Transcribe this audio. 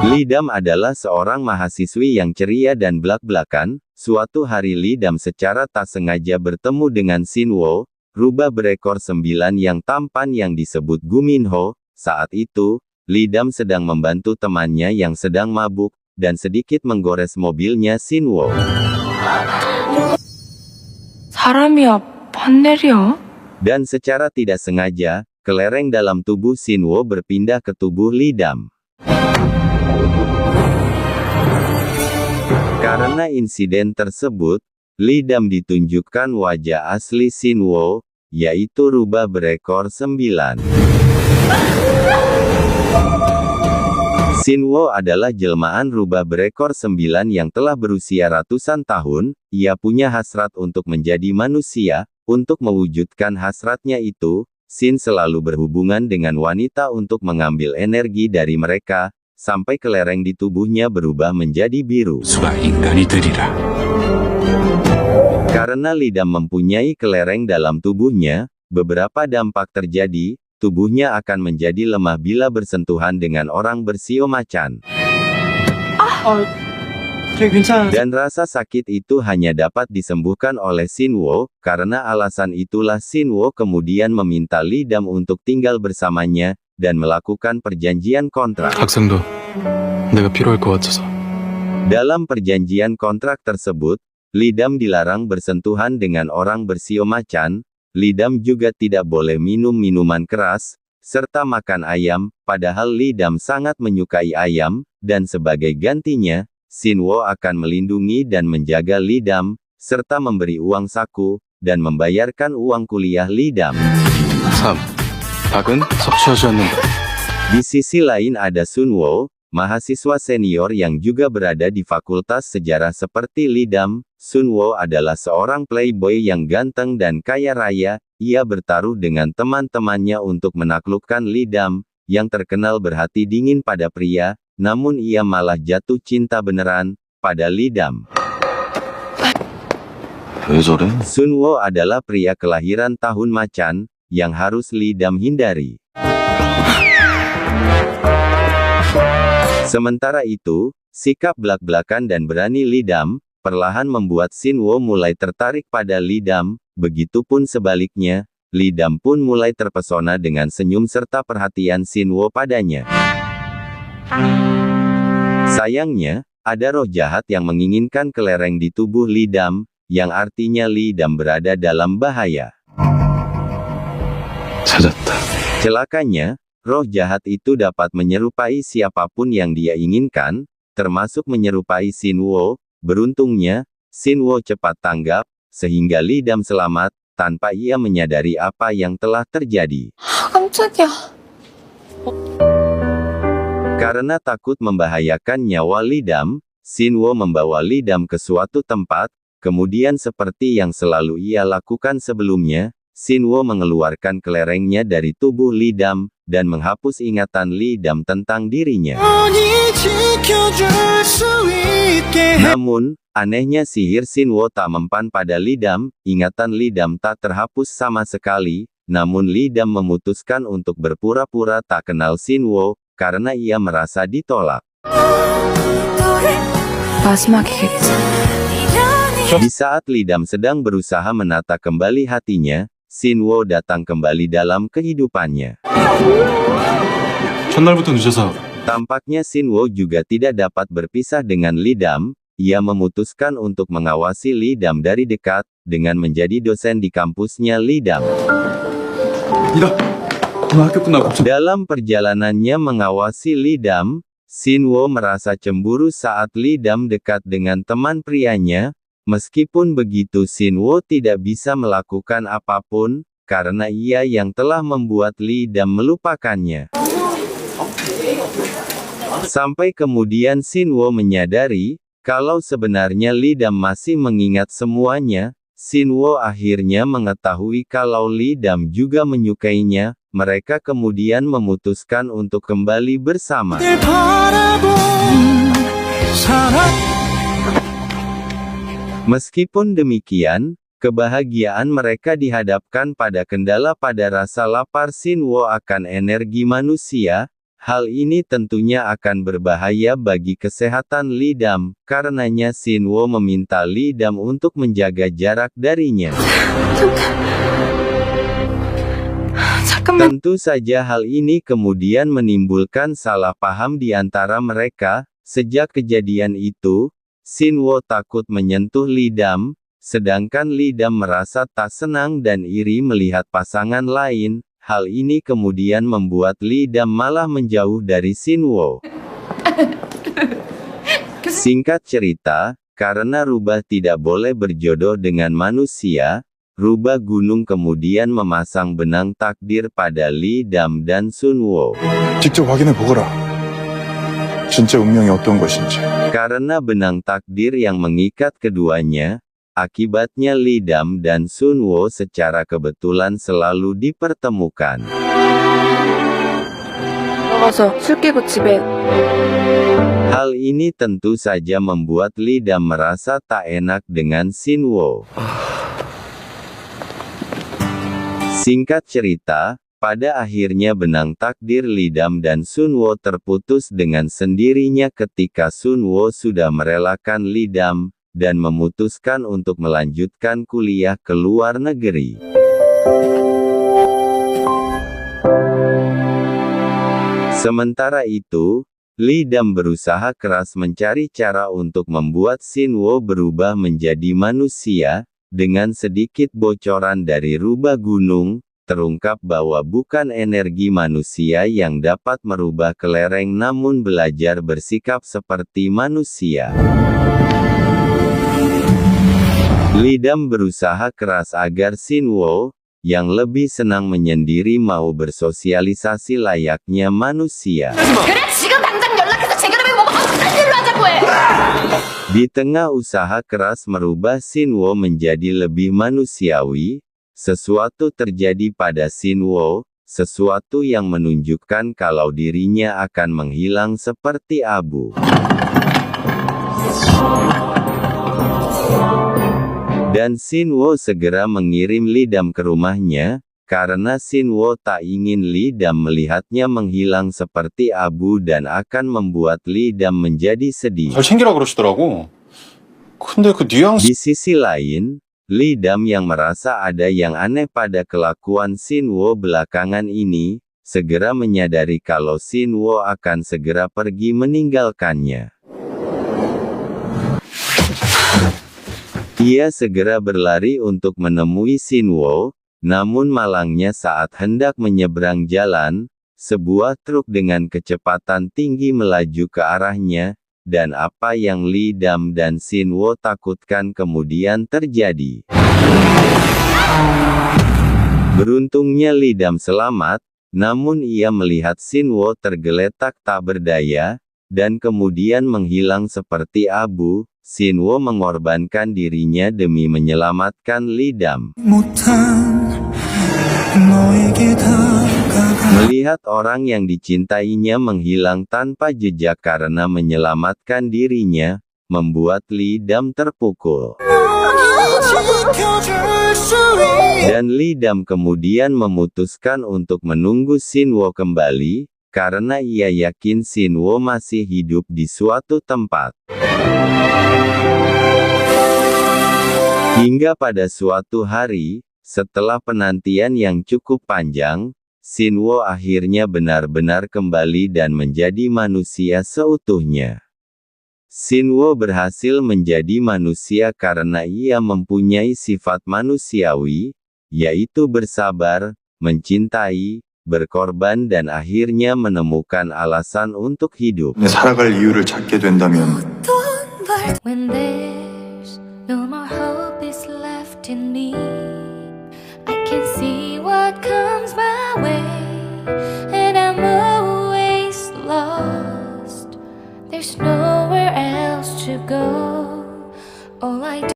Lee Dam adalah seorang mahasiswi yang ceria dan blak-blakan. Suatu hari Lee Dam secara tak sengaja bertemu dengan Shin Wo, rubah berekor 9 yang tampan yang disebut Gu Minho. Saat itu, Lee Dam sedang membantu temannya yang sedang mabuk, dan sedikit menggores mobilnya Shin Wo. 사람이야, 판넬이야? Dan secara tidak sengaja, kelereng dalam tubuh Shin Wo berpindah ke tubuh Lee Dam. Karena insiden tersebut, Lee Dam ditunjukkan wajah asli Shin Wo, yaitu rubah berekor 9. Shin Wo adalah jelmaan rubah berekor 9 yang telah berusia ratusan tahun. Ia punya hasrat untuk menjadi manusia. Untuk mewujudkan hasratnya itu, Shin selalu berhubungan dengan wanita untuk mengambil energi dari mereka, sampai kelereng di tubuhnya berubah menjadi biru. Karena Lee Dam mempunyai kelereng dalam tubuhnya, beberapa dampak terjadi. Tubuhnya akan menjadi lemah bila bersentuhan dengan orang bersio macan. Dan rasa sakit itu hanya dapat disembuhkan oleh Shin Wo. Karena alasan itulah Shin Wo kemudian meminta Lee Dam untuk tinggal bersamanya, dan melakukan perjanjian kontrak. 학생도 내가 필요할 것 같아서. Dalam perjanjian kontrak tersebut, Lee Dam dilarang bersentuhan dengan orang bersio macan. Lee Dam juga tidak boleh minum minuman keras, serta makan ayam, padahal Lee Dam sangat menyukai ayam, dan sebagai gantinya, Shin Wo akan melindungi dan menjaga Lee Dam, serta memberi uang saku, dan membayarkan uang kuliah Lee Dam. 3. 닭은 섭취하지 않는다. Di sisi lain ada Sun Wo, mahasiswa senior yang juga berada di fakultas sejarah seperti Lee Dam. Sun Wo adalah seorang playboy yang ganteng dan kaya raya. Ia bertaruh dengan teman-temannya untuk menaklukkan Lee Dam, yang terkenal berhati dingin pada pria, namun ia malah jatuh cinta beneran pada Lee Dam. Sun Wo adalah pria kelahiran tahun macan, yang harus Lee Dam hindari. Sementara itu, sikap blak-blakan dan berani Lee Dam, perlahan membuat Shin Wo mulai tertarik pada Lee Dam. Begitupun sebaliknya, Lee Dam pun mulai terpesona dengan senyum serta perhatian Shin Wo padanya. Sayangnya, ada roh jahat yang menginginkan kelereng di tubuh Lee Dam, yang artinya Lee Dam berada dalam bahaya. 찾았다. Celakanya, roh jahat itu dapat menyerupai siapapun yang dia inginkan, termasuk menyerupai Shin Wo. Beruntungnya, Shin Wo cepat tanggap, sehingga Lee Dam selamat, tanpa ia menyadari apa yang telah terjadi. 깜짝이야. Karena takut membahayakan nyawa Lee Dam, Shin Wo membawa Lee Dam ke suatu tempat, kemudian seperti yang selalu ia lakukan sebelumnya, Shin Wo mengeluarkan kelerengnya dari tubuh Lee Dam, dan menghapus ingatan Lee Dam tentang dirinya. Namun, anehnya sihir Shin Wo tak mempan pada Lee Dam, ingatan Lee Dam tak terhapus sama sekali, namun Lee Dam memutuskan untuk berpura-pura tak kenal Shin Wo, karena ia merasa ditolak. Di saat Lee Dam sedang berusaha menata kembali hatinya, Shin Wo datang kembali dalam kehidupannya. 첫날부터 늦어서. Tampaknya Shin Wo juga tidak dapat berpisah dengan Lee Dam. Ia memutuskan untuk mengawasi Lee Dam dari dekat, dengan menjadi dosen di kampusnya Lee Dam. Dalam perjalanannya mengawasi Lee Dam, Shin Wo merasa cemburu saat Lee Dam dekat dengan teman prianya. Meskipun begitu Shin Wo tidak bisa melakukan apapun, karena ia yang telah membuat Lee Dam melupakannya. Sampai kemudian Shin Wo menyadari, kalau sebenarnya Lee Dam masih mengingat semuanya. Shin Wo akhirnya mengetahui kalau Lee Dam juga menyukainya. Mereka kemudian memutuskan untuk kembali bersama. Meskipun demikian, kebahagiaan mereka dihadapkan pada kendala pada rasa lapar Shin Wo akan energi manusia. Hal ini tentunya akan berbahaya bagi kesehatan Lidam, karenanya Shinwo meminta Lidam untuk menjaga jarak darinya. 잠깐만. Tentu saja hal ini kemudian menimbulkan salah paham di antara mereka. Sejak kejadian itu, Shinwo takut menyentuh Lidam, sedangkan Lidam merasa tak senang dan iri melihat pasangan lain. Hal ini kemudian membuat Lidam malah menjauh dari Shinwo. Singkat cerita, karena rubah tidak boleh berjodoh dengan manusia, rubah gunung kemudian memasang benang takdir pada Lidam dan Sunwo. 직접 확인해 보거라. 진짜 운명이 어떤 것인지. Karena benang takdir yang mengikat keduanya, akibatnya Lidam dan Sunwo secara kebetulan selalu dipertemukan. 들어가서 술 깨고 집에. Hal ini tentu saja membuat Lidam merasa tak enak dengan Shinwo. Singkat cerita, pada akhirnya benang takdir Lidam dan Sunwo terputus dengan sendirinya ketika Sunwo sudah merelakan Lidam, dan memutuskan untuk melanjutkan kuliah ke luar negeri. Sementara itu, Lidam berusaha keras mencari cara untuk membuat Shinwo berubah menjadi manusia. Dengan sedikit bocoran dari rubah gunung, terungkap bahwa bukan energi manusia yang dapat merubah kelereng namun belajar bersikap seperti manusia. Lidam berusaha keras agar Shinwo, yang lebih senang menyendiri mau bersosialisasi layaknya manusia. Di tengah usaha keras merubah Shinwo menjadi lebih manusiawi, sesuatu terjadi pada Shinwo, sesuatu yang menunjukkan kalau dirinya akan menghilang seperti abu. Dan Shinwo segera mengirim Lidam ke rumahnya, karena Shinwo tak ingin Lidam melihatnya menghilang seperti abu dan akan membuat Lidam menjadi sedih. 잘 챙기라 그러시더라고. 근데 그 뉘앙스. Di sisi lain, Lidam yang merasa ada yang aneh pada kelakuan Shinwo belakangan ini, segera menyadari kalau Shinwo akan segera pergi meninggalkannya. Ia segera berlari untuk menemui Shinwo, namun malangnya saat hendak menyeberang jalan, sebuah truk dengan kecepatan tinggi melaju ke arahnya, dan apa yang Lidam dan Shinwo takutkan kemudian terjadi. Beruntungnya Lidam selamat, namun ia melihat Shinwo tergeletak tak berdaya, dan kemudian menghilang seperti abu. Shinwo mengorbankan dirinya demi menyelamatkan Lidam. Melihat orang yang dicintainya menghilang tanpa jejak karena menyelamatkan dirinya, membuat Lidam terpukul. Dan Lidam kemudian memutuskan untuk menunggu Shinwo kembali, karena ia yakin Shinwo masih hidup di suatu tempat. Hingga pada suatu hari, setelah penantian yang cukup panjang, Shinwo akhirnya benar-benar kembali dan menjadi manusia seutuhnya. Shinwo berhasil menjadi manusia karena ia mempunyai sifat manusiawi, yaitu bersabar, mencintai, berkorban dan akhirnya menemukan alasan untuk hidup. 살아갈 이유를 찾게 된다면 When there's no more hope is left in me, I can see what comes my